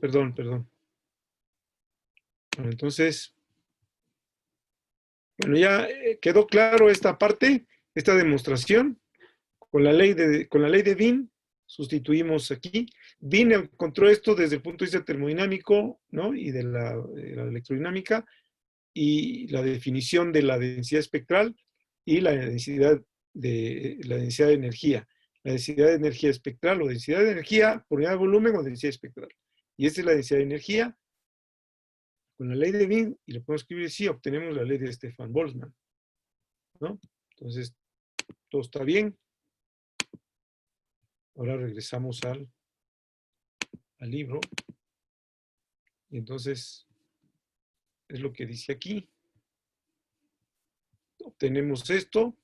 Perdón. Bueno, entonces, bueno, ya quedó claro esta parte, esta demostración. Con la ley de Wien, sustituimos aquí. Wien encontró esto desde el punto de vista termodinámico, ¿no? Y de la electrodinámica, y la definición de la densidad espectral y la densidad de energía. La densidad de energía espectral o densidad de energía por unidad de volumen o densidad espectral. Y esta es la densidad de energía. Con la ley de Wien, y lo podemos escribir así, obtenemos la ley de Stefan Boltzmann, ¿no? Entonces, todo está bien. Ahora regresamos al libro. Y entonces, es lo que dice aquí. Obtenemos esto.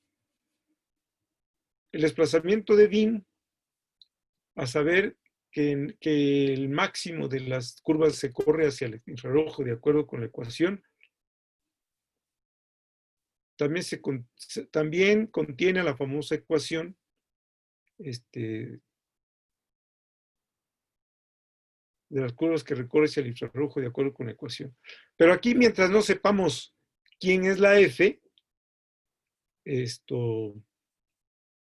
El desplazamiento de Wien, a saber que el máximo de las curvas se corre hacia el infrarrojo de acuerdo con la ecuación. También contiene la famosa ecuación de las curvas que recorre hacia el infrarrojo de acuerdo con la ecuación. Pero aquí, mientras no sepamos quién es la F,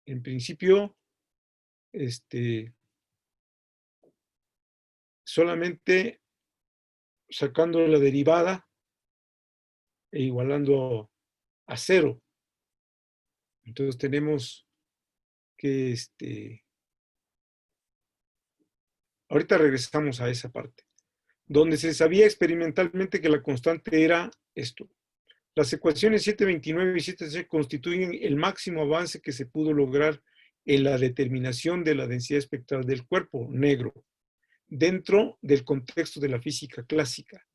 en principio, solamente sacando la derivada e igualando a 0. Entonces tenemos que ahorita regresamos a esa parte, donde se sabía experimentalmente que la constante era esto. Las ecuaciones 729 y 716 constituyen el máximo avance que se pudo lograr en la determinación de la densidad espectral del cuerpo negro, dentro del contexto de la física clásica.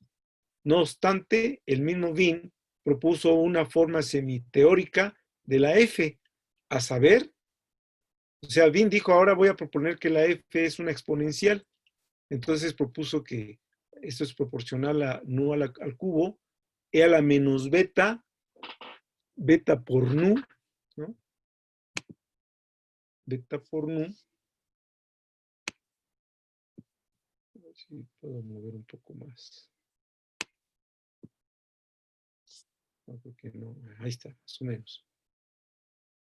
No obstante, el mismo Wien propuso una forma semiteórica de la F, a saber, o sea, Wien dijo, ahora voy a proponer que la F es una exponencial. Entonces propuso que esto es proporcional a nu al cubo, e a la menos beta por nu, ¿no? Beta por nu. A ver si puedo mover un poco más. No, creo que no. Ahí está, más o menos.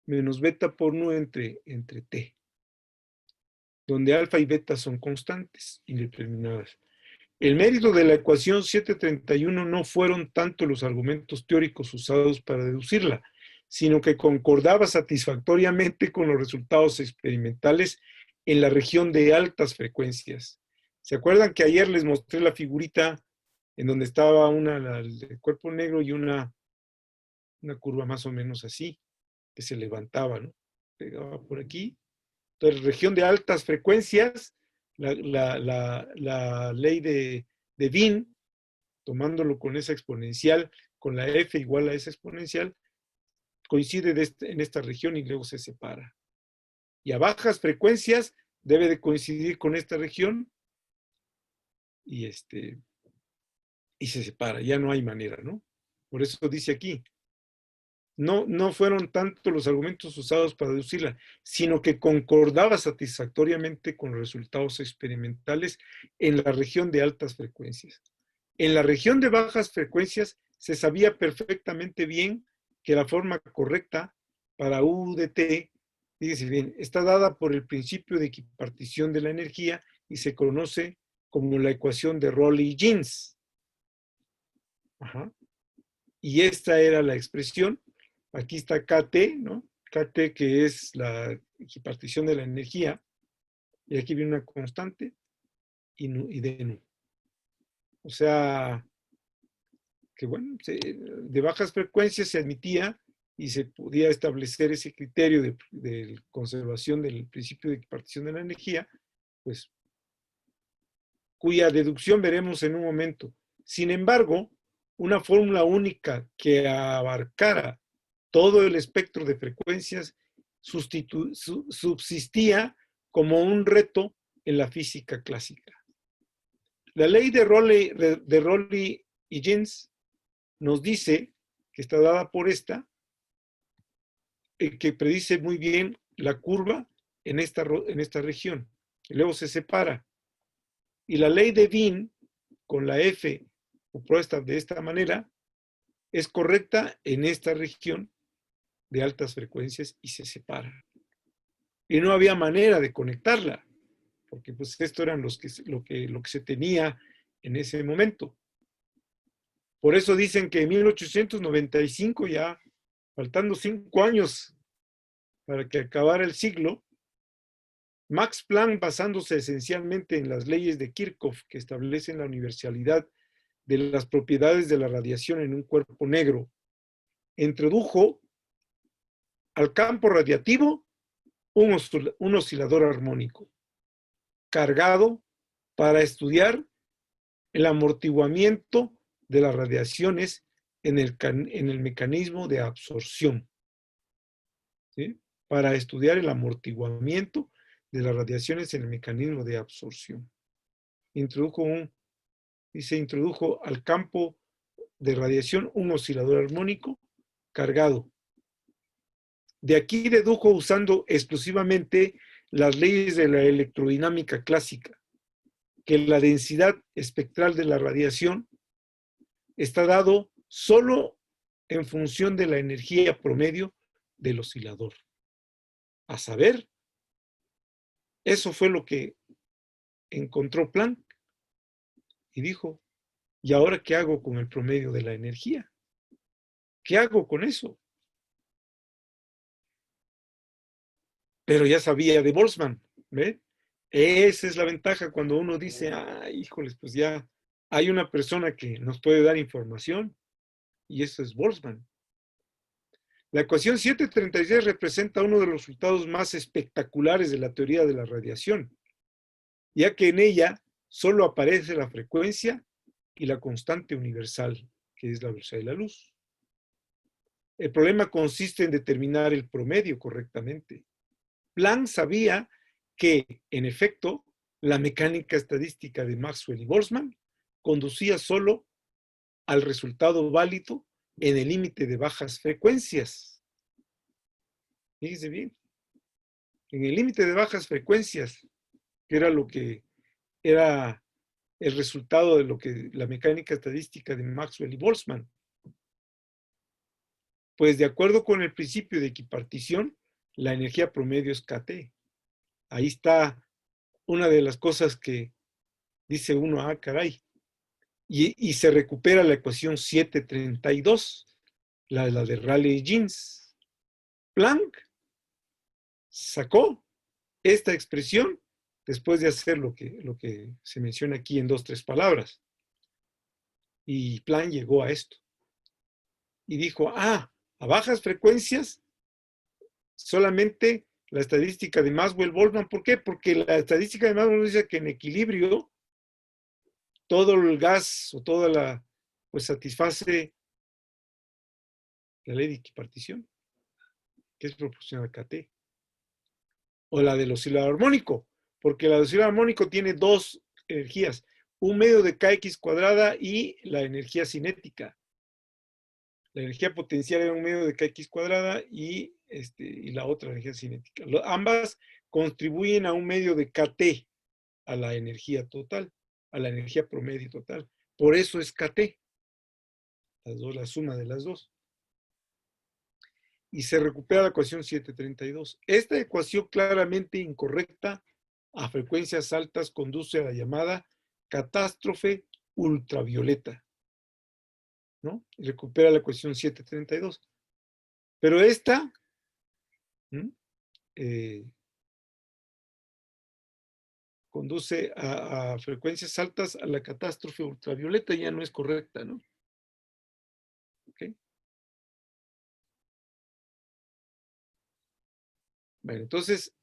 Menos beta por nu entre t, donde alfa y beta son constantes indeterminadas. El mérito de la ecuación 731 no fueron tanto los argumentos teóricos usados para deducirla, sino que concordaba satisfactoriamente con los resultados experimentales en la región de altas frecuencias. ¿Se acuerdan que ayer les mostré la figurita en donde estaba el cuerpo negro y una curva más o menos así, que se levantaba, ¿no? Pegaba por aquí. Entonces, región de altas frecuencias, la ley de Wien, tomándolo con esa exponencial, con la F igual a esa exponencial, coincide en esta región y luego se separa. Y a bajas frecuencias debe de coincidir con esta región y se separa, ya no hay manera, ¿no? Por eso dice aquí, no fueron tanto los argumentos usados para deducirla, sino que concordaba satisfactoriamente con los resultados experimentales en la región de altas frecuencias. En la región de bajas frecuencias se sabía perfectamente bien que la forma correcta para U de T, fíjense bien, está dada por el principio de equipartición de la energía y se conoce como la ecuación de Rayleigh-Jeans. Y esta era la expresión. Aquí está KT, ¿no? KT, que es la equipartición de la energía, y aquí viene una constante y de nu. O sea, que bueno, de bajas frecuencias se admitía y se podía establecer ese criterio de conservación del principio de equipartición de la energía, pues, cuya deducción veremos en un momento. Sin embargo, una fórmula única que abarcara todo el espectro de frecuencias subsistía como un reto en la física clásica. La ley de Rayleigh y Jeans nos dice, que está dada por esta, que predice muy bien la curva en esta región. Y luego se separa. Y la ley de Wien, con la F opuesta de esta manera, es correcta en esta región de altas frecuencias y se separa. Y no había manera de conectarla, porque pues esto eran lo que se tenía en ese momento. Por eso dicen que en 1895, ya faltando 5 años para que acabara el siglo, Max Planck, basándose esencialmente en las leyes de Kirchhoff que establecen la universalidad de las propiedades de la radiación en un cuerpo negro, introdujo al campo radiativo un oscilador armónico cargado para estudiar el amortiguamiento de las radiaciones en el mecanismo de absorción. ¿Sí? Para estudiar el amortiguamiento de las radiaciones en el mecanismo de absorción. Introdujo al campo de radiación un oscilador armónico cargado. De aquí dedujo, usando exclusivamente las leyes de la electrodinámica clásica, que la densidad espectral de la radiación está dado solo en función de la energía promedio del oscilador. A saber, eso fue lo que encontró Planck y dijo, ¿y ahora qué hago con el promedio de la energía? ¿Qué hago con eso? Pero ya sabía de Boltzmann, ¿ve? Esa es la ventaja cuando uno dice, híjoles, pues ya hay una persona que nos puede dar información, y eso es Boltzmann. La ecuación 736 representa uno de los resultados más espectaculares de la teoría de la radiación, ya que en ella solo aparece la frecuencia y la constante universal, que es la velocidad de la luz. El problema consiste en determinar el promedio correctamente. Planck sabía que, en efecto, la mecánica estadística de Maxwell y Boltzmann conducía solo al resultado válido en el límite de bajas frecuencias. Fíjense bien. En el límite de bajas frecuencias, que era lo que era el resultado de lo que la mecánica estadística de Maxwell y Boltzmann. Pues de acuerdo con el principio de equipartición, la energía promedio es KT. Ahí está una de las cosas que dice uno, caray. Y se recupera la ecuación 732, la de Rayleigh-Jeans. Planck sacó esta expresión después de hacer lo que se menciona aquí en 2-3 palabras. Y Planck llegó a esto. Y dijo, a bajas frecuencias, solamente la estadística de Maxwell-Boltzmann. ¿Por qué? Porque la estadística de Maxwell dice que en equilibrio todo el gas o toda la, pues satisface la ley de equipartición, que es proporcional a KT. O la del oscilador armónico, porque el oscilador armónico tiene dos energías, un medio de Kx cuadrada y la energía cinética. La energía potencial era un medio de Kx cuadrada y la otra energía cinética. Ambas contribuyen a un medio de KT, a la energía total, a la energía promedio total. Por eso es KT, la suma de las dos. Y se recupera la ecuación 732. Esta ecuación claramente incorrecta a frecuencias altas conduce a la llamada catástrofe ultravioleta, ¿no? Y recupera la ecuación 732. Pero esta conduce a frecuencias altas a la catástrofe ultravioleta, ya no es correcta, ¿no? ¿Okay? Bueno, entonces,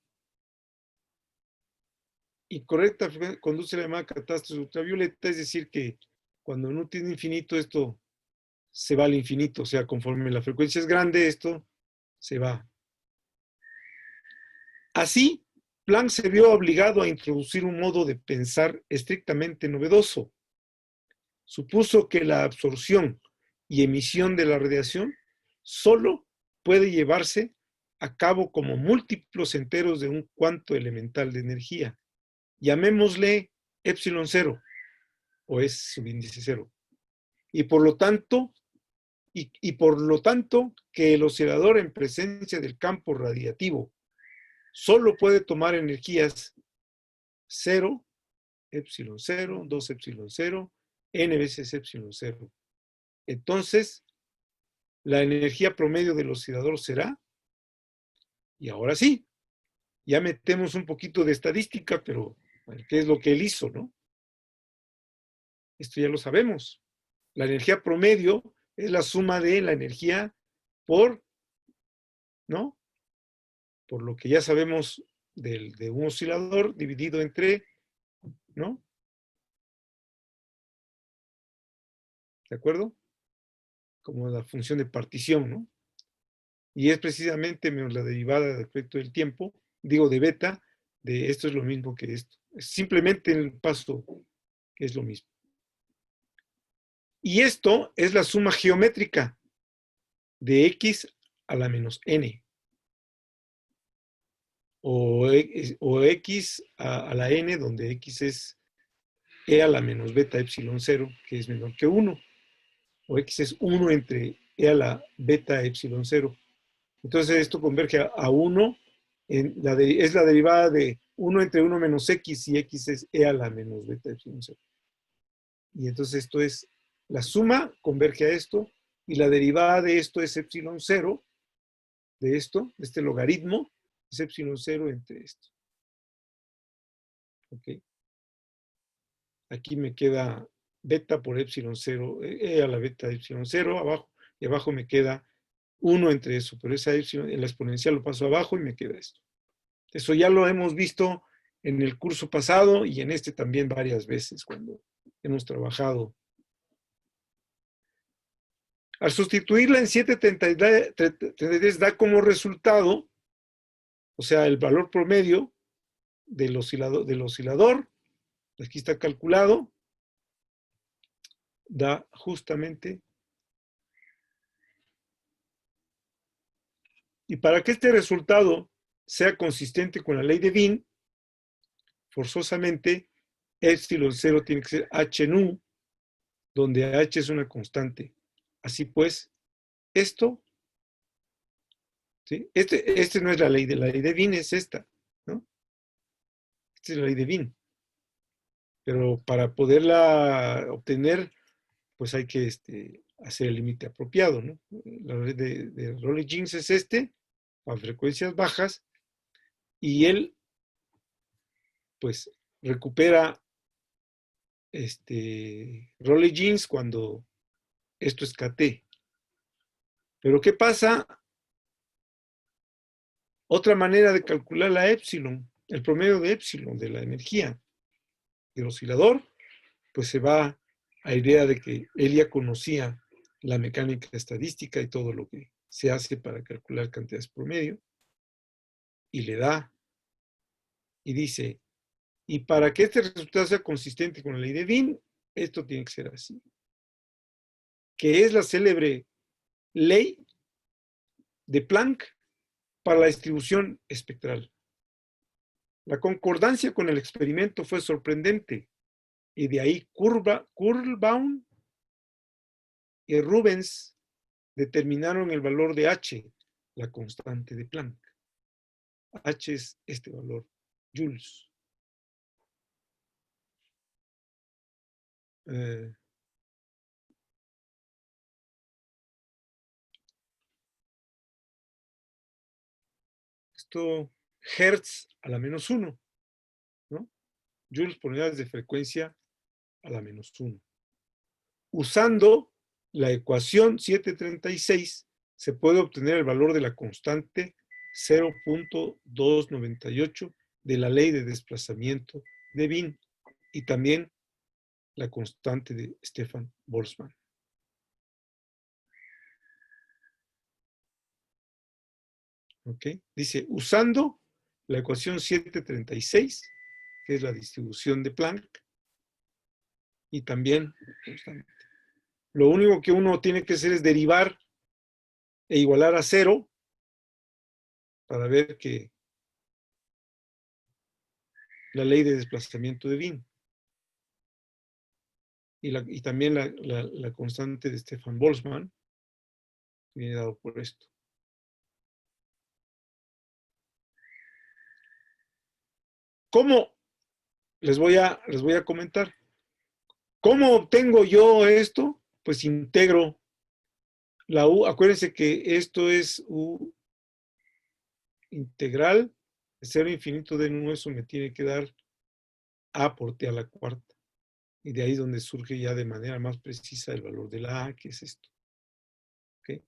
incorrecta conduce a la llamada catástrofe ultravioleta, es decir, que cuando uno tiene infinito, esto se va al infinito, o sea, conforme la frecuencia es grande, esto se va. Así, Planck se vio obligado a introducir un modo de pensar estrictamente novedoso. Supuso que la absorción y emisión de la radiación solo puede llevarse a cabo como múltiplos enteros de un cuanto elemental de energía. Llamémosle epsilon 0, o es subíndice 0. Y por lo tanto, que el oscilador en presencia del campo radiativo solo puede tomar energías 0, epsilon 0, 2 epsilon 0, n veces epsilon 0. Entonces, la energía promedio del oscilador será, y ahora sí, ya metemos un poquito de estadística, pero ¿qué es lo que él hizo, no? Esto ya lo sabemos. La energía promedio es la suma de la energía por, ¿no? Por lo que ya sabemos de un oscilador dividido entre, ¿no? ¿De acuerdo? Como la función de partición, ¿no? Y es precisamente menos la derivada respecto del tiempo, digo de beta, de esto es lo mismo que esto. Es simplemente el paso que es lo mismo. Y esto es la suma geométrica de x a la menos n. O x a la n, donde x es e a la menos beta epsilon 0, que es menor que 1. O x es 1 entre e a la beta epsilon 0. Entonces esto converge a 1, es la derivada de 1 entre 1 menos x, y x es e a la menos beta epsilon 0. Y entonces esto es, la suma converge a esto, y la derivada de esto es epsilon 0, de esto, de este logaritmo, es epsilon 0 entre esto. ¿Ok? Aquí me queda beta por epsilon 0, e a la beta epsilon 0 abajo, y abajo me queda 1 entre eso, pero esa epsilon, en la exponencial lo paso abajo y me queda esto. Eso ya lo hemos visto en el curso pasado y en este también varias veces cuando hemos trabajado. Al sustituirla en 733 da como resultado, o sea, el valor promedio del oscilador, aquí está calculado, da justamente. Y para que este resultado sea consistente con la ley de Wien, forzosamente epsilon 0 tiene que ser h nu, donde h es una constante. Así pues, esto, ¿sí? Este no es la ley de Wien, es esta, ¿no? Esta es la ley de Wien. Pero para poderla obtener, pues hay que hacer el límite apropiado, ¿no? La ley de Rayleigh-Jeans es a frecuencias bajas, y él, pues, recupera Rayleigh-Jeans cuando esto es KT. Pero ¿qué pasa? Otra manera de calcular la epsilon, el promedio de epsilon de la energía del oscilador, pues se va a la idea de que él ya conocía la mecánica estadística y todo lo que se hace para calcular cantidades promedio, y le da, y dice, y para que este resultado sea consistente con la ley de Wien, esto tiene que ser así. Que es la célebre ley de Planck para la distribución espectral. La concordancia con el experimento fue sorprendente, y de ahí Kuhlbaum y Rubens determinaron el valor de H, la constante de Planck. H es este valor, joules. Esto, Hertz a la menos 1, ¿no? Joules por unidades de frecuencia a la menos 1. Usando la ecuación 736, se puede obtener el valor de la constante 0.298 de la ley de desplazamiento de Wien, y también la constante de Stefan Boltzmann. ¿Ok? Dice, usando la ecuación 736, que es la distribución de Planck, y también, lo único que uno tiene que hacer es derivar e igualar a 0 para ver que la ley de desplazamiento de Wien. y también la constante de Stefan Boltzmann viene dado por esto. ¿Cómo? Les voy a comentar. ¿Cómo obtengo yo esto? Pues integro la U. Acuérdense que esto es U integral de 0 a infinito de nu. Eso me tiene que dar A por T a la cuarta. Y de ahí es donde surge ya de manera más precisa el valor de la A, que es esto. ¿Okay?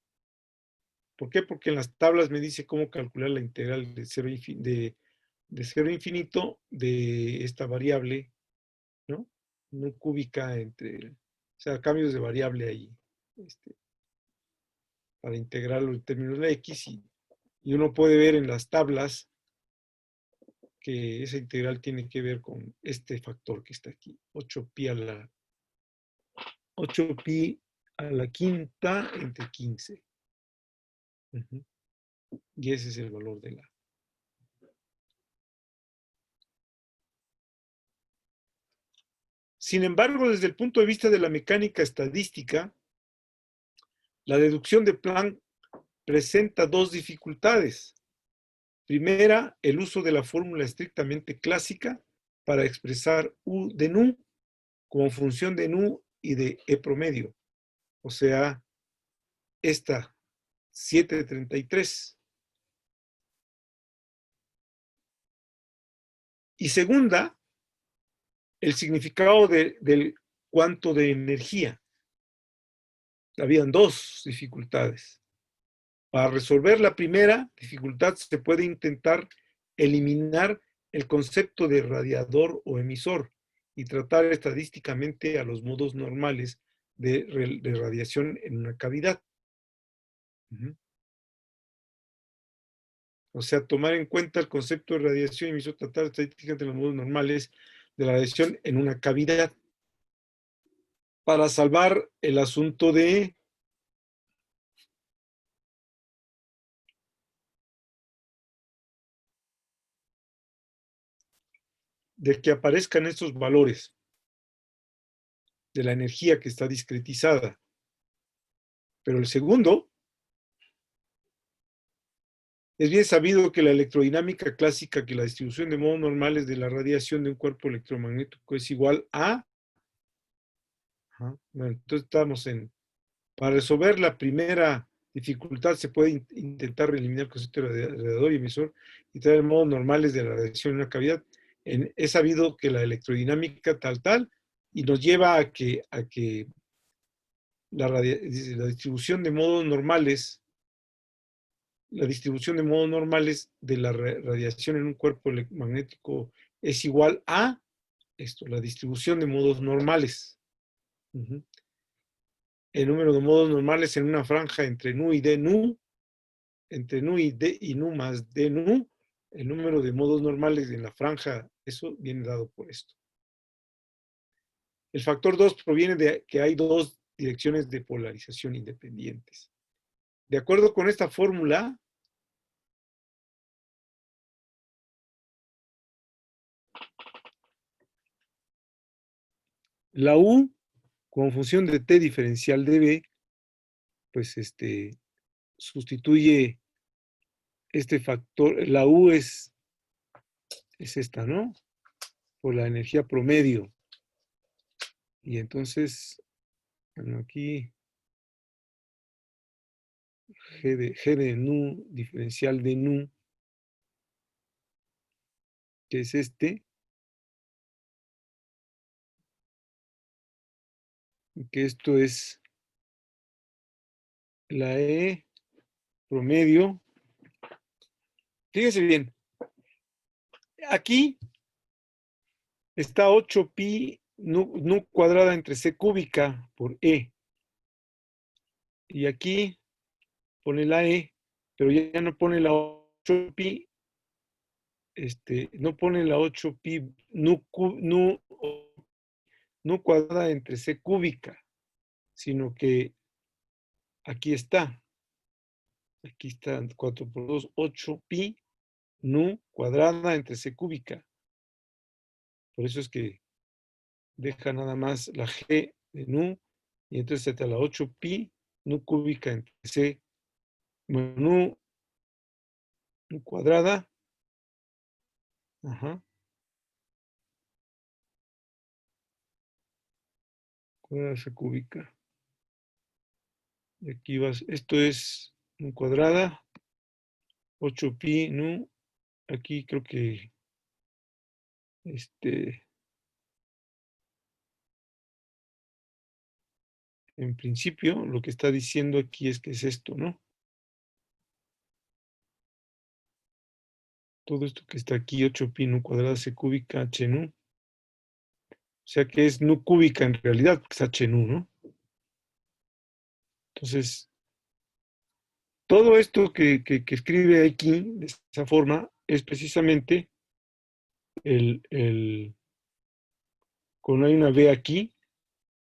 ¿Por qué? Porque en las tablas me dice cómo calcular la integral de 0 a infinito de esta variable, ¿no? No cúbica o sea, cambios de variable ahí, para integrarlo en términos de X, y uno puede ver en las tablas que esa integral tiene que ver con este factor que está aquí, 8pi a la quinta entre 15. Uh-huh. Y ese es el valor de la. Sin embargo, desde el punto de vista de la mecánica estadística, la deducción de Planck presenta dos dificultades. Primera, el uso de la fórmula estrictamente clásica para expresar U de nu como función de nu y de E promedio. O sea, esta 733. Y segunda, el significado del cuánto de energía. Habían dos dificultades. Para resolver la primera dificultad se puede intentar eliminar el concepto de radiador o emisor y tratar estadísticamente a los modos normales de radiación en una cavidad. Uh-huh. O sea, tomar en cuenta el concepto de radiación y emisor, tratar estadísticamente los modos normales de la radiación en una cavidad para salvar el asunto de que aparezcan estos valores de la energía que está discretizada. Pero el segundo, es bien sabido que la electrodinámica clásica, que la distribución de modos normales de la radiación de un cuerpo electromagnético es igual a... Bueno, entonces estamos para resolver la primera dificultad se puede intentar eliminar el concepto de radiador y emisor y traer modos normales de la radiación en una cavidad. Es sabido que la electrodinámica tal, y nos lleva a que la distribución de modos normales, de la radiación en un cuerpo electromagnético es igual a esto, la distribución de modos normales. Uh-huh. El número de modos normales en una franja entre nu y d nu, entre nu y d y nu más d nu, el número de modos normales en la franja, eso viene dado por esto. El factor 2 proviene de que hay dos direcciones de polarización independientes. De acuerdo con esta fórmula, la U, como función de t diferencial de b, pues sustituye este factor. La U es esta, ¿no? Por la energía promedio. Y entonces, bueno, aquí G de nu, diferencial de nu, que es que esto es la E promedio. Fíjese bien, aquí está 8pi nu cuadrada entre C cúbica por E. Y aquí pone la E, pero ya no pone la 8pi, no pone la 8pi nu cuadrada entre C cúbica, sino que aquí está 4 por 2, 8pi nu cuadrada entre C cúbica. Por eso es que deja nada más la G de nu, y entonces hasta la 8pi nu cúbica entre c, bueno, nu cuadrada, ajá, cuadrada c cúbica. Y aquí vas, esto es nu cuadrada, 8pi nu, aquí creo que en principio lo que está diciendo aquí es que es esto, ¿no? Todo esto que está aquí, 8pi nu cuadrada c cúbica h nu. O sea que es nu cúbica en realidad, porque es h nu, ¿no? Entonces, todo esto que escribe aquí, de esa forma, es precisamente cuando hay una B aquí,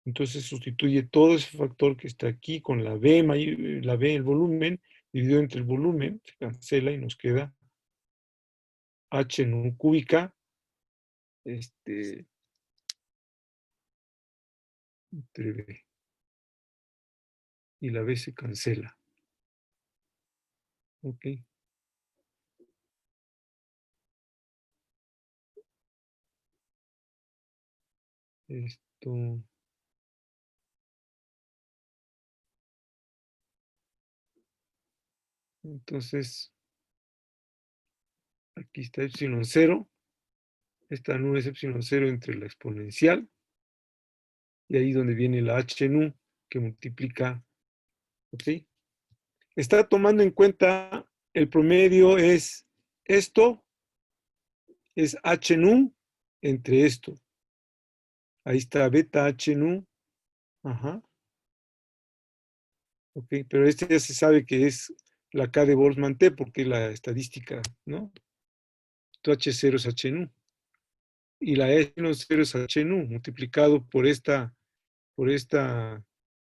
entonces sustituye todo ese factor que está aquí con la B, la B, el volumen, dividido entre el volumen, se cancela y nos queda h nu cúbica, entre B. Y la B se cancela. Ok. Esto. Entonces, aquí está epsilon 0. Esta nu es epsilon 0 entre la exponencial. Y ahí donde viene la h nu que multiplica. ¿Ok? Está tomando en cuenta el promedio es esto, es h nu entre esto. Ahí está beta h nu. Ajá. Ok, pero este ya se sabe que es la K de Boltzmann-T porque es la estadística, ¿no? Tu H0 es H nu. Y la E0 es H nu multiplicado por esta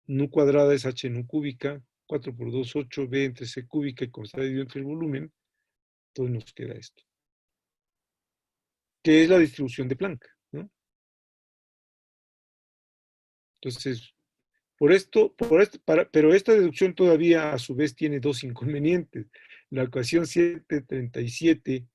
nu cuadrada es H nu cúbica, 4 por 2, 8, B entre C cúbica y como está dividido entre el volumen, entonces nos queda esto. Que es la distribución de Planck, ¿no? Entonces, pero esta deducción todavía a su vez tiene dos inconvenientes. La ecuación 737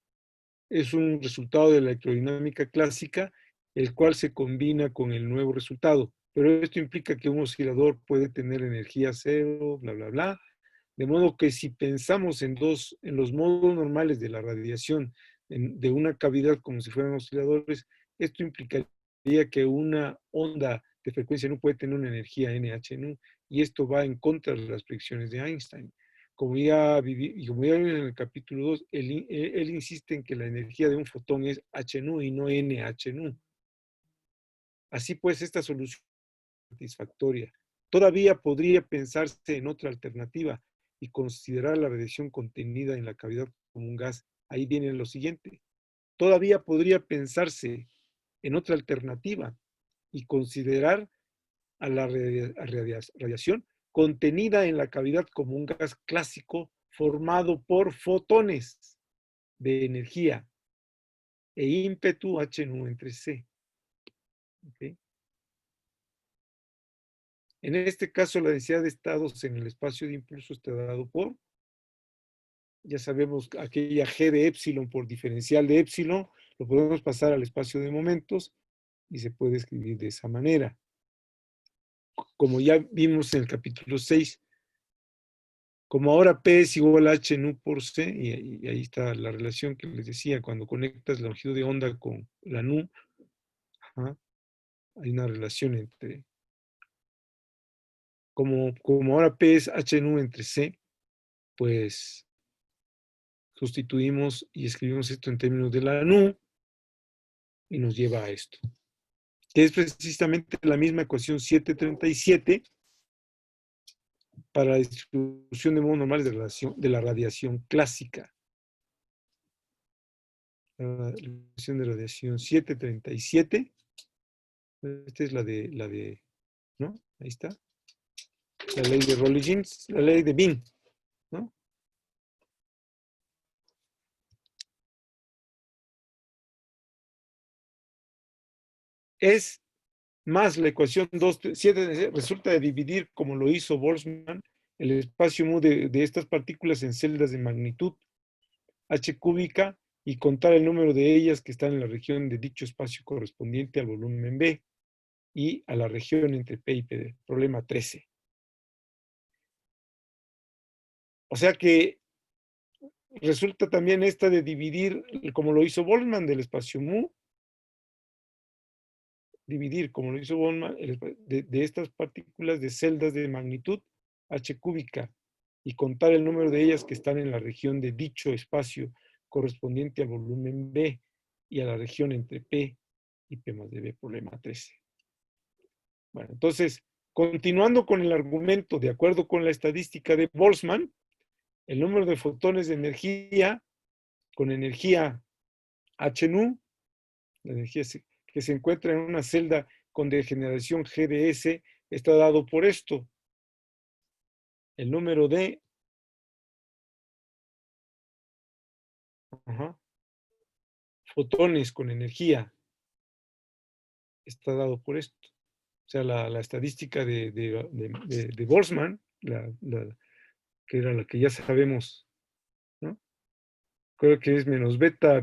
es un resultado de la electrodinámica clásica, el cual se combina con el nuevo resultado. Pero esto implica que un oscilador puede tener energía cero, bla, bla, bla. De modo que si pensamos en los modos normales de la radiación de una cavidad como si fueran osciladores, esto implicaría que una onda de frecuencia no puede tener una energía NH nu, y esto va en contra de las predicciones de Einstein. Como ya vimos en el capítulo 2, él insiste en que la energía de un fotón es H nu y no NH nu. Así pues, esta solución es satisfactoria. Todavía podría pensarse en otra alternativa y considerar la radiación contenida en la cavidad como un gas. Ahí viene lo siguiente. Todavía podría pensarse en otra alternativa y considerar a la radiación contenida en la cavidad como un gas clásico formado por fotones de energía e ímpetu H nu entre C. ¿Okay? En este caso, la densidad de estados en el espacio de impulso está dado por, ya sabemos, aquella G de épsilon por diferencial de épsilon, lo podemos pasar al espacio de momentos y se puede escribir de esa manera. Como ya vimos en el capítulo 6, como ahora P es igual a H nu por C, y ahí está la relación que les decía, cuando conectas la longitud de onda con la nu, ajá, hay una relación entre, como ahora P es H nu entre C, pues sustituimos y escribimos esto en términos de la nu y nos lleva a esto, que es precisamente la misma ecuación 737 para la distribución de modos normales de la radiación clásica. La distribución de radiación 737, esta es la de, ¿no? Ahí está. La ley de Rayleigh-Jeans, la ley de Wien, ¿no? Es más la ecuación 2, 7 resulta de dividir, como lo hizo Boltzmann, el espacio mu de estas partículas en celdas de magnitud h cúbica y contar el número de ellas que están en la región de dicho espacio correspondiente al volumen B y a la región entre P y P. Problema 13. O sea que resulta también esta de dividir, como lo hizo Boltzmann, del espacio mu, dividir, como lo hizo Boltzmann, de estas partículas de celdas de magnitud h cúbica y contar el número de ellas que están en la región de dicho espacio correspondiente al volumen B y a la región entre P y P más de B, problema 13. Bueno, entonces, continuando con el argumento, de acuerdo con la estadística de Boltzmann, el número de fotones de energía con energía H nu, la energía que se encuentra en una celda con degeneración GDS, está dado por esto. El número de fotones con energía está dado por esto. O sea, la estadística de Boltzmann, que era la que ya sabemos, ¿no? Creo que es menos beta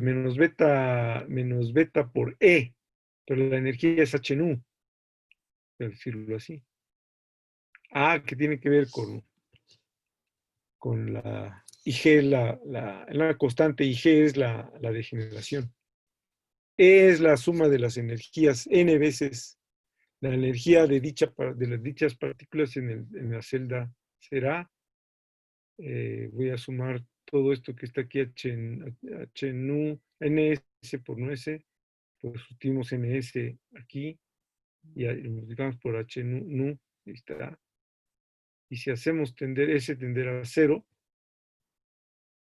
por E, pero la energía es H nu, por decirlo así. Que tiene que ver con la IG, la constante IG es la degeneración. E es la suma de las energías n veces la energía de las dichas partículas en la celda será, voy a sumar todo esto que está aquí, H nu, ns por no s, pues sustituimos ns aquí y multiplicamos por H nu, ahí está. Y si hacemos tender a cero,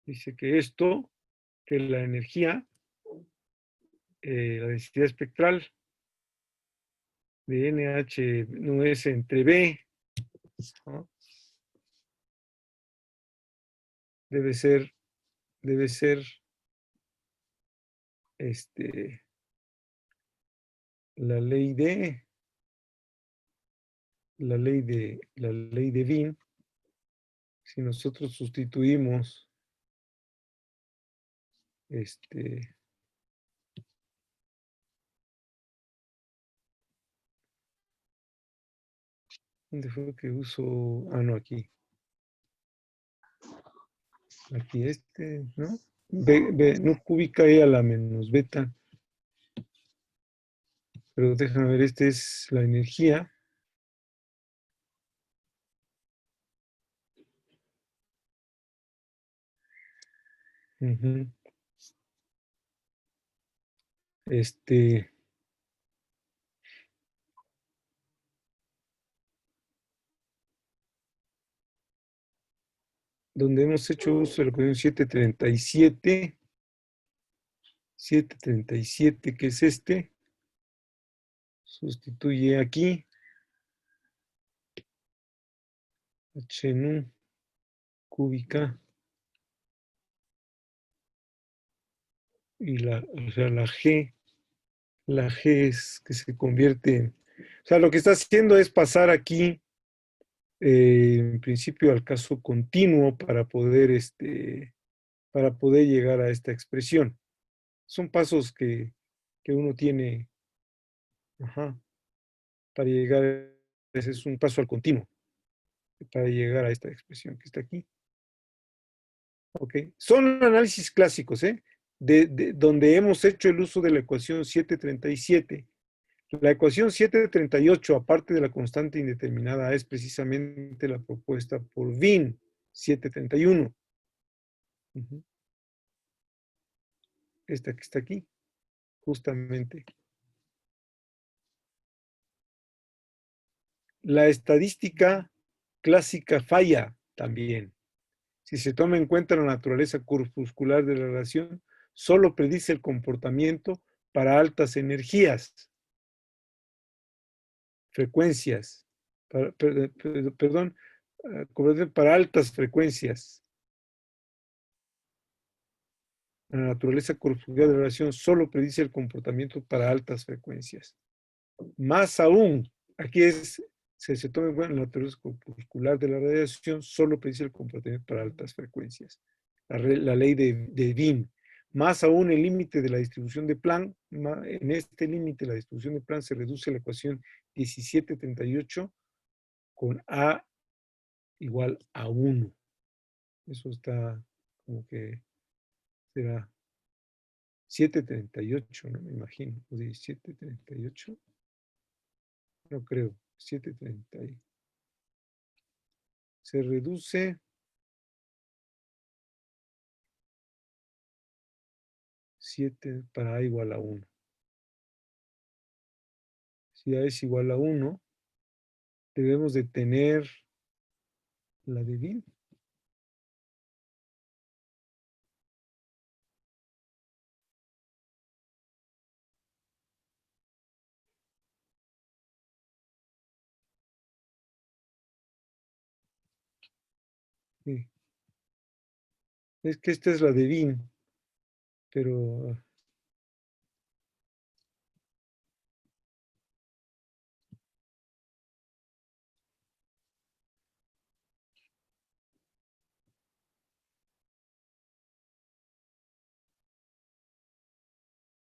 dice que esto, que la energía, la densidad espectral de NH no es entre B, ¿no? Debe ser la ley de Wien. Si nosotros sustituimos ¿dónde fue que uso? No, aquí, ¿no? B no cúbica E a la menos beta, pero déjame ver, esta es la energía. Donde hemos hecho uso de la ecuación 737, que es sustituye aquí H nu cúbica y o sea, la G es que se convierte en, o sea, lo que está haciendo es pasar aquí en principio al caso continuo para poder llegar a esta expresión. Son pasos que uno tiene, para llegar, ese es un paso al continuo, para llegar a esta expresión que está aquí. Ok, son análisis clásicos, donde hemos hecho el uso de la ecuación 737. La ecuación 738, aparte de la constante indeterminada, es precisamente la propuesta por Wien 731. Esta que está aquí, justamente. La estadística clásica falla también. Si se toma en cuenta la naturaleza corpuscular de la relación, solo predice el comportamiento para altas energías, frecuencias, para altas frecuencias. La naturaleza corpuscular de la relación solo predice el comportamiento para altas frecuencias. Más aún, aquí se toma en cuenta la teoría corpuscular de la radiación, solo predice el comportamiento para altas frecuencias. La ley de Wien. Más aún, el límite de la distribución de Planck, en este límite la distribución de Planck se reduce a la ecuación 1738 con A igual a 1. Eso está como que será 738, ¿no? Me imagino. O 1738. No creo. 730. Se reduce 7 para A igual a 1. Si A es igual a 1, debemos de tener la de Wien. Sí. Es que esta es la de Wien, pero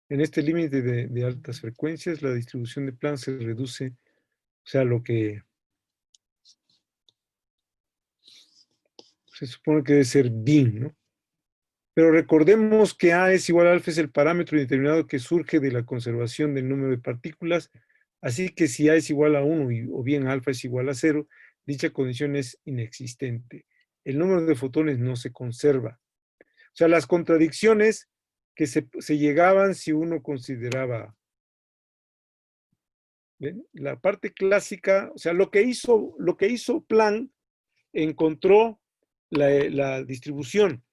en este límite de altas frecuencias, la distribución de Planck se reduce, o sea, lo que se supone que debe ser Wien, ¿no? Pero recordemos que A es igual a alfa, es el parámetro determinado que surge de la conservación del número de partículas, así que si A es igual a 1 o bien alfa es igual a 0, dicha condición es inexistente. El número de fotones no se conserva. O sea, las contradicciones que se llegaban si uno consideraba, ¿ven? La parte clásica, o sea, lo que hizo Planck encontró la distribución,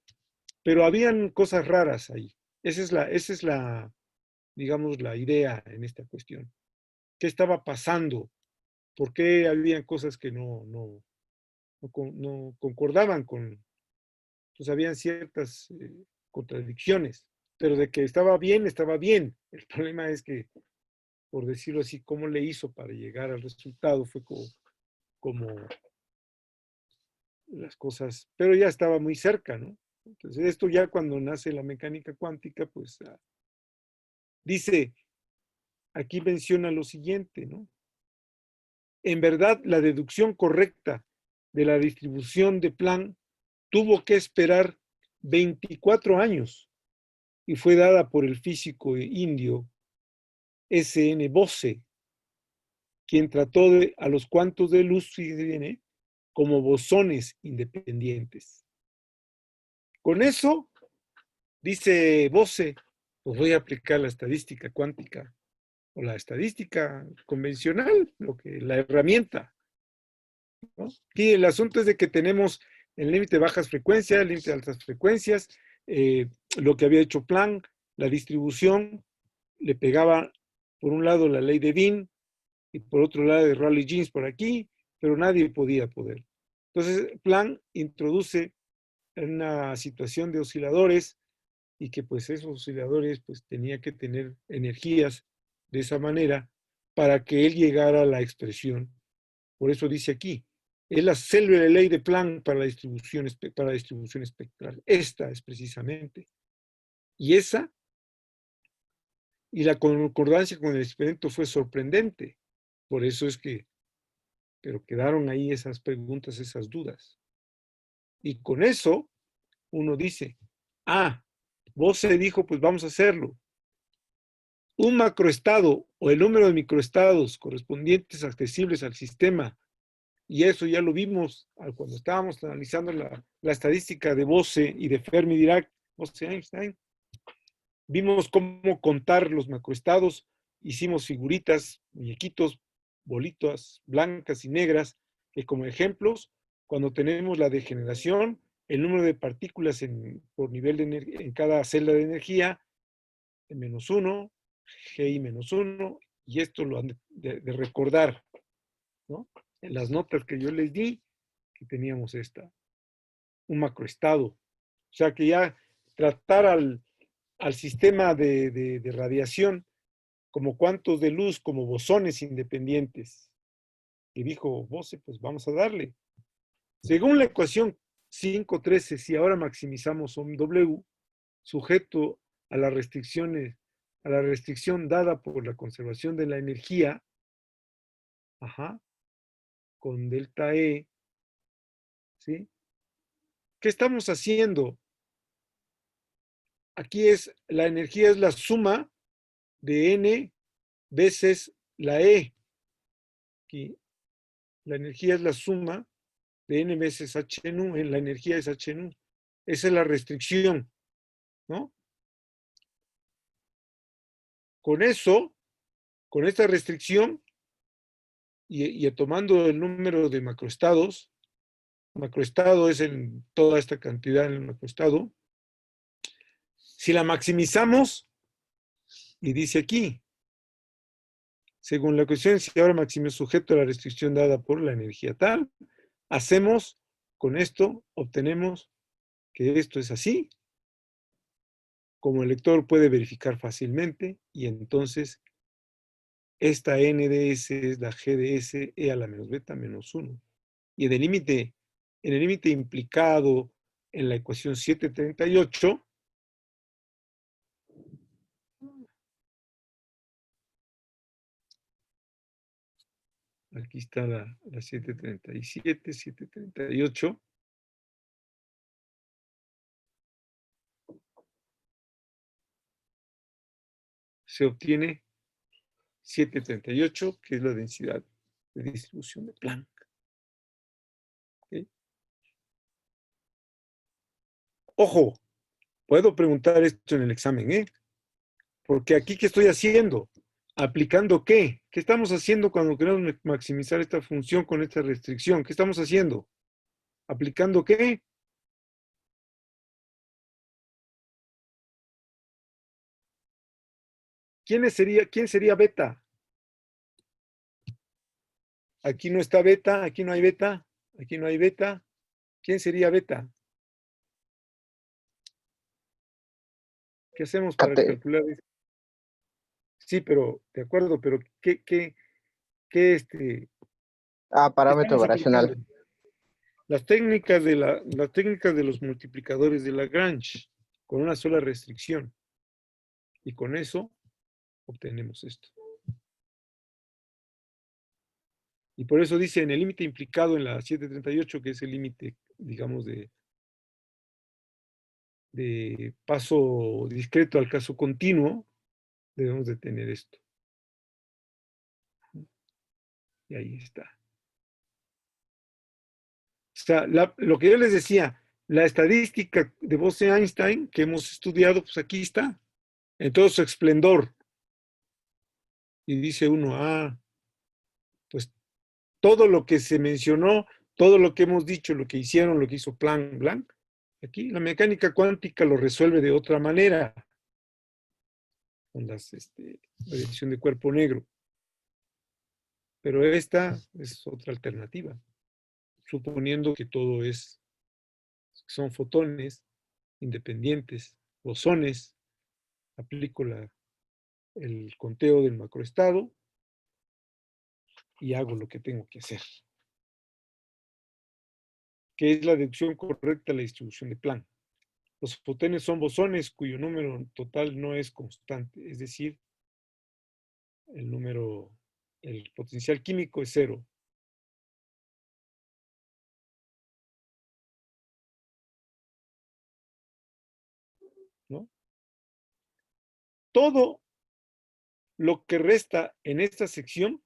pero habían cosas raras ahí. Esa es la, digamos, la idea en esta cuestión. ¿Qué estaba pasando? ¿Por qué habían cosas que no concordaban con, pues habían ciertas contradicciones, pero de que estaba bien, estaba bien. El problema es que, por decirlo así, cómo le hizo para llegar al resultado fue como las cosas, pero ya estaba muy cerca, ¿no? Entonces, esto ya cuando nace la mecánica cuántica, pues dice, aquí menciona lo siguiente, ¿no? En verdad, la deducción correcta de la distribución de Planck tuvo que esperar 24 años y fue dada por el físico indio S.N. Bose, quien trató a los cuantos de luz, fíjense bien, como bosones independientes. Con eso, dice Bose, pues voy a aplicar la estadística cuántica o la estadística convencional, la herramienta, ¿no? Y el asunto es de que tenemos el límite de bajas frecuencias, el límite de altas frecuencias, lo que había hecho Planck, la distribución, le pegaba por un lado la ley de Wien y por otro lado de Rayleigh-Jeans por aquí, pero nadie podía poder. Entonces, Planck introduce una situación de osciladores y que pues esos osciladores pues tenía que tener energías de esa manera para que él llegara a la expresión. Por eso dice aquí, es la célebre ley de Planck para la distribución espectral. Esta es precisamente. Y esa, y la concordancia con el experimento fue sorprendente. Por eso es que, pero quedaron ahí esas preguntas, esas dudas. Y con eso uno dice, vos se dijo, pues vamos a hacerlo. Un macroestado o el número de microestados correspondientes accesibles al sistema, y eso ya lo vimos cuando estábamos analizando la estadística de Bose y de Fermi-Dirac, Bose-Einstein, vimos cómo contar los macroestados, hicimos figuritas, muñequitos, bolitas blancas y negras, que como ejemplos, cuando tenemos la degeneración, el número de partículas por nivel en cada celda de energía, -1, GI-1, y esto lo han de recordar, ¿no? En las notas que yo les di, que teníamos un macroestado. O sea que ya tratar al sistema de radiación como cuantos de luz, como bosones independientes. Y dijo Bose, pues vamos a darle. Según la ecuación 5.13, si ahora maximizamos un W, sujeto a las restricciones, a la restricción dada por la conservación de la energía, ajá, con delta E, ¿sí? ¿Qué estamos haciendo? Aquí la energía es la suma de N veces la E. Aquí, la energía es la suma de N veces H nu, la energía es H nu. Esa es la restricción, ¿no? Con eso, con esta restricción, y tomando el número de macroestados es en toda esta cantidad en el macroestado, si la maximizamos, y dice aquí, según la ecuación, si ahora máximo es sujeto a la restricción dada por la energía tal, hacemos, con esto, obtenemos que esto es así, como el lector puede verificar fácilmente, y entonces esta NDS es la GDS E a la menos beta menos 1. Y en el límite implicado en la ecuación 738, aquí está la 737, 738, se obtiene 738, que es la densidad de distribución de Planck. ¿Okay? Ojo, puedo preguntar esto en el examen, ¿eh? Porque aquí, ¿qué estoy haciendo? ¿Aplicando qué? ¿Qué estamos haciendo cuando queremos maximizar esta función con esta restricción? ¿Qué estamos haciendo? ¿Aplicando qué? ¿Quién sería beta? Aquí no está beta, aquí no hay beta, aquí no hay beta. ¿Quién sería beta? ¿Qué hacemos para Cate- calcular esto? Sí, pero, de acuerdo, pero ¿qué parámetro estamos aplicando? variacional. Las técnicas de los multiplicadores de Lagrange, con una sola restricción. Y con eso obtenemos esto. Y por eso dice en el límite implicado en la 738, que es el límite, digamos, de paso discreto al caso continuo, debemos de tener esto. Y ahí está. O sea, lo que yo les decía, la estadística de Bose-Einstein que hemos estudiado, pues aquí está, en todo su esplendor. Y dice uno, pues todo lo que se mencionó, todo lo que hemos dicho, lo que hicieron, lo que hizo Planck, aquí la mecánica cuántica lo resuelve de otra manera, con la radiación de cuerpo negro. Pero esta es otra alternativa, suponiendo que todo son fotones independientes, bosones, aplico el conteo del macroestado y hago lo que tengo que hacer, que es la deducción correcta de la distribución de Planck. Los fotones son bosones cuyo número total no es constante, es decir, el potencial químico es cero. ¿No? Todo lo que resta en esta sección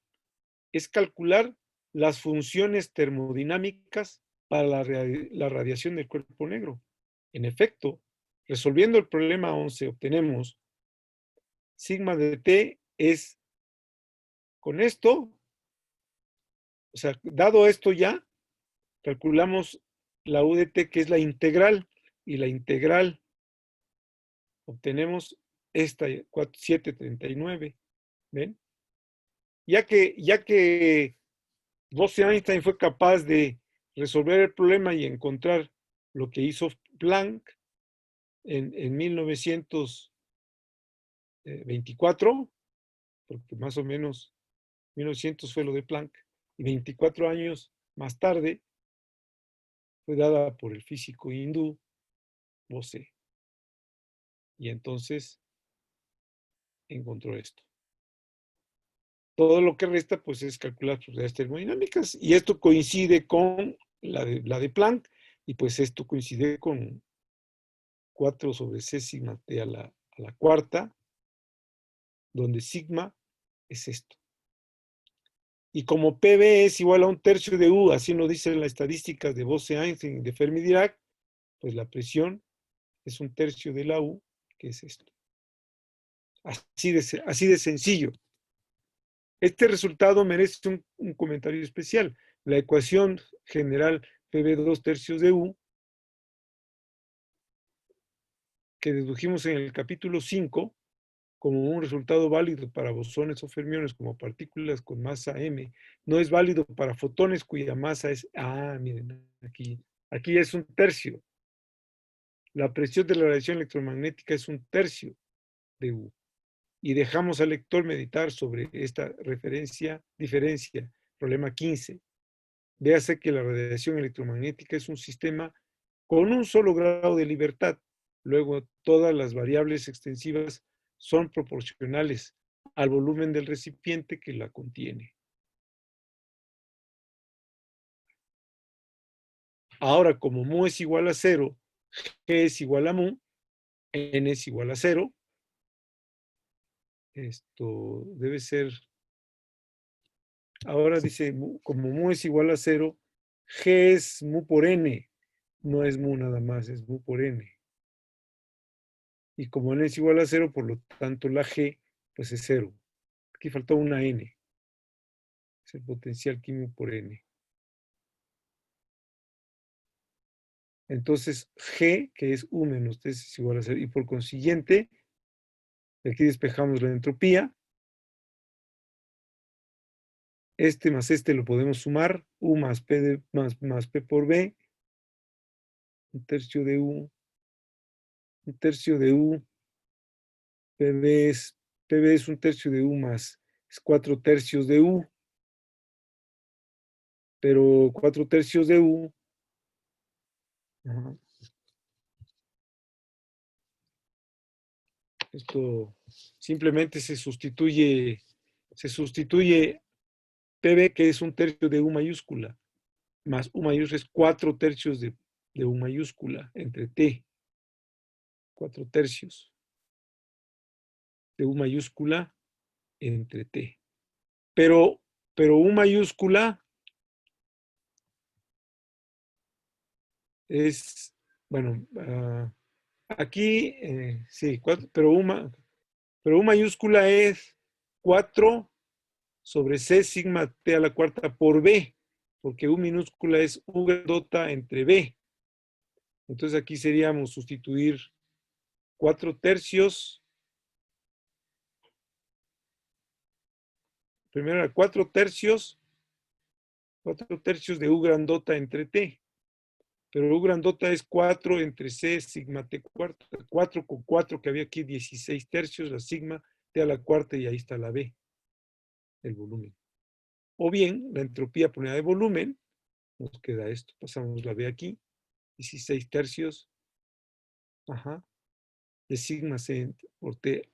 es calcular las funciones termodinámicas para la radiación del cuerpo negro. En efecto, resolviendo el problema 11, obtenemos sigma de t es con esto, o sea, dado esto ya, calculamos la u de t, que es la integral, y la integral obtenemos esta 739. ¿Ven? Ya que Bose-Einstein fue capaz de resolver el problema y encontrar lo que hizo Planck en 1924, porque más o menos 1900 fue lo de Planck, y 24 años más tarde fue dada por el físico hindú Bose. Y entonces encontró esto. Todo lo que resta, pues, es calcular propiedades termodinámicas, y esto coincide con la de Planck, y pues esto coincide con 4 sobre C sigma T a la cuarta, donde sigma es esto. Y como PV es igual a 1/3 de U, así nos dicen las estadísticas de Bose-Einstein y de Fermi-Dirac, pues la presión es 1/3 de la U, que es esto. Así de sencillo. Este resultado merece un comentario especial. La ecuación general PV 2/3 de U, que dedujimos en el capítulo 5, como un resultado válido para bosones o fermiones como partículas con masa m, no es válido para fotones cuya masa es, miren, aquí es 1/3. La presión de la radiación electromagnética es 1/3 de U. Y dejamos al lector meditar sobre esta diferencia. Problema 15. Véase que la radiación electromagnética es un sistema con un solo grado de libertad. Luego, todas las variables extensivas son proporcionales al volumen del recipiente que la contiene. Ahora, como mu es igual a 0, g es igual a mu, n es igual a 0, esto debe ser, ahora dice, como mu es igual a 0, g es mu por n, no es mu nada más, es mu por n. Y como n es igual a 0, por lo tanto la g pues es 0. Aquí faltó una n. Es el potencial químico por n. Entonces g, que es u menos t, es igual a 0. Y por consiguiente, aquí despejamos la entropía. Este más este lo podemos sumar. U más p, más p por b. 1/3 de u. 1/3 de u. PB es 1/3 de u más. Es 4/3 de u. Pero 4/3 de u. Ajá. Esto simplemente se sustituye PB, que es 1/3 de U mayúscula, más U mayúscula es 4/3 de U mayúscula entre T. 4/3 de U mayúscula entre T. Pero U mayúscula es, bueno, aquí, sí, pero U mayúscula es 4 sobre C sigma T a la cuarta por B, porque U minúscula es U grandota entre B. Entonces aquí seríamos sustituir 4/3. Primero era 4/3 de U grandota entre T. Pero U grandota es 4 entre C sigma T cuarta. 4 con 4 que había aquí, 16/3, la sigma T a la cuarta, y ahí está la B, el volumen. O bien, la entropía por unidad de volumen, nos queda esto. Pasamos la B aquí, 16/3, de sigma C por T.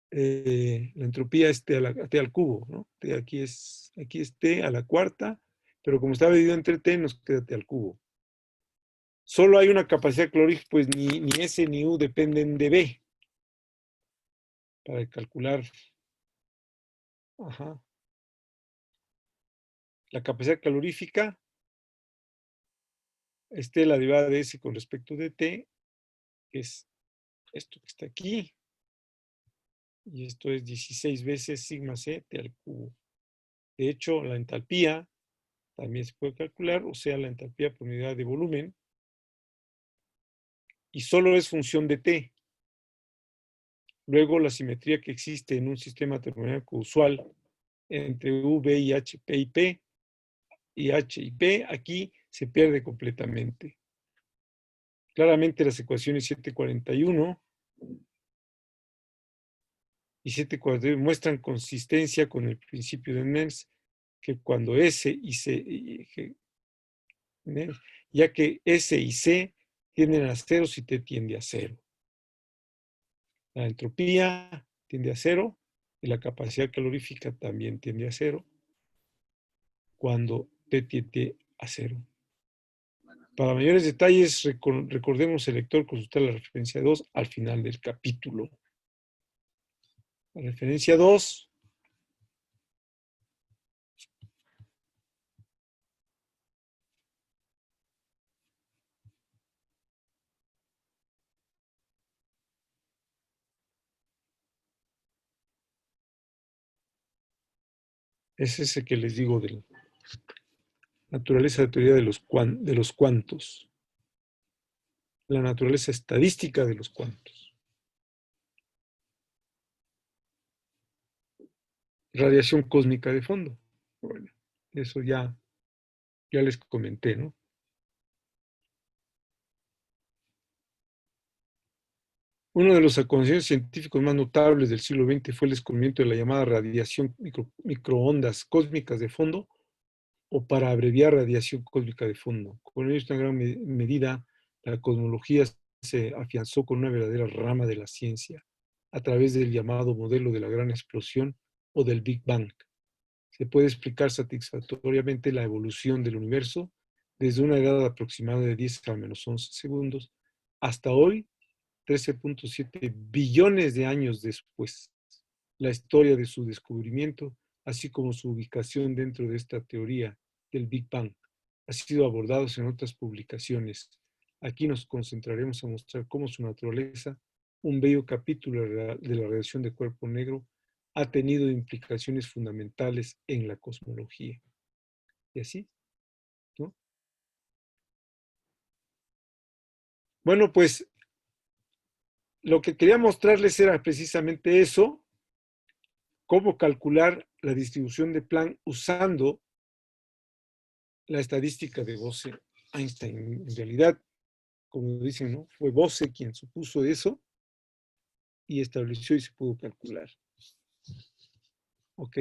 La entropía es T al cubo, ¿no? Aquí es T a la cuarta, pero como está dividido entre T, nos queda T al cubo. Solo hay una capacidad calorífica, pues ni S ni U dependen de B para calcular la capacidad calorífica. Es T la derivada de S con respecto de T, que es esto que está aquí, y esto es 16 veces sigma C T al cubo. De hecho, la entalpía también se puede calcular, o sea, la entalpía por unidad de volumen, y solo es función de T. Luego, la simetría que existe en un sistema termodinámico usual entre U, B y H, P y P, y H y P, aquí se pierde completamente. Claramente las ecuaciones 741 y 7,49 muestran consistencia con el principio de Nernst, que cuando S y C, ya que S y C tienden a cero si T tiende a cero. La entropía tiende a cero y la capacidad calorífica también tiende a cero cuando T tiende a cero. Para mayores detalles, recordemos el lector consultar la referencia 2 al final del capítulo. La referencia 2 es ese que les digo de la naturaleza de teoría de los cuantos. La naturaleza estadística de los cuantos. Radiación cósmica de fondo. Bueno, eso ya les comenté, ¿no? Uno de los acontecimientos científicos más notables del siglo XX fue el descubrimiento de la llamada radiación microondas cósmicas de fondo, o para abreviar radiación cósmica de fondo. Con ello, en gran medida, la cosmología se afianzó con una verdadera rama de la ciencia, a través del llamado modelo de la gran explosión o del Big Bang. Se puede explicar satisfactoriamente la evolución del universo desde una edad aproximada de 10 a menos 11 segundos hasta hoy, 13,7 billones de años después. La historia de su descubrimiento, así como su ubicación dentro de esta teoría del Big Bang, ha sido abordados en otras publicaciones. Aquí nos concentraremos a mostrar cómo su naturaleza, un bello capítulo de la radiación de cuerpo negro, ha tenido implicaciones fundamentales en la cosmología. Y así, ¿no? Bueno, pues lo que quería mostrarles era precisamente eso, cómo calcular la distribución de Planck usando la estadística de Bose-Einstein. En realidad, como dicen, ¿no? Fue Bose quien supuso eso y estableció y se pudo calcular. ¿Ok?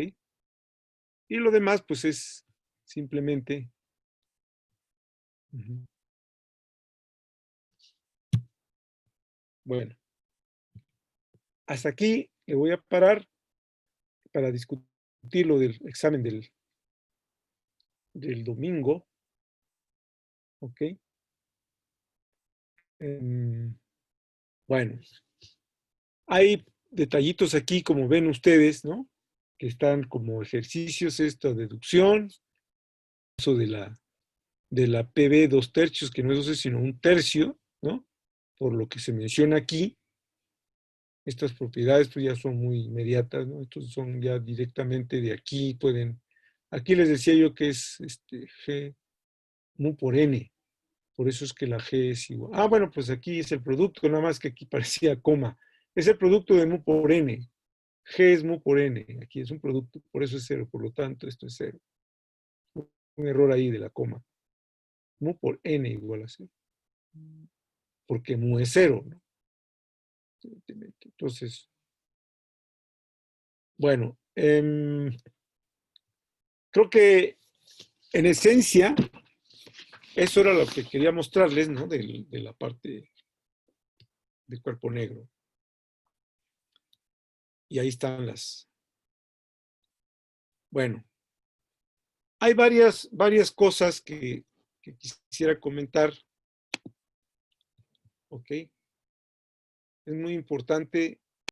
Y lo demás, pues es simplemente... Bueno, hasta aquí le voy a parar para discutir lo del examen del domingo. ¿Ok? Bueno, hay detallitos aquí, como ven ustedes, ¿no? Que están como ejercicios, esta deducción, eso de la PB 2/3, que no es 12, sino 1/3, ¿no? Por lo que se menciona aquí. Estas propiedades pues ya son muy inmediatas, ¿no? Estos son ya directamente de aquí, aquí les decía yo que es G mu por N, por eso es que la G es igual. Ah, bueno, pues aquí es el producto, nada más que aquí parecía coma. Es el producto de mu por N. G es mu por N, aquí es un producto, por eso es 0, por lo tanto esto es 0. Un error ahí de la coma. Mu por N igual a 0. Porque mu es 0, ¿no? Entonces, bueno, creo que en esencia, eso era lo que quería mostrarles, ¿no? De la parte de cuerpo negro. Y ahí están Bueno, hay varias cosas que quisiera comentar. ¿Ok? Es muy importante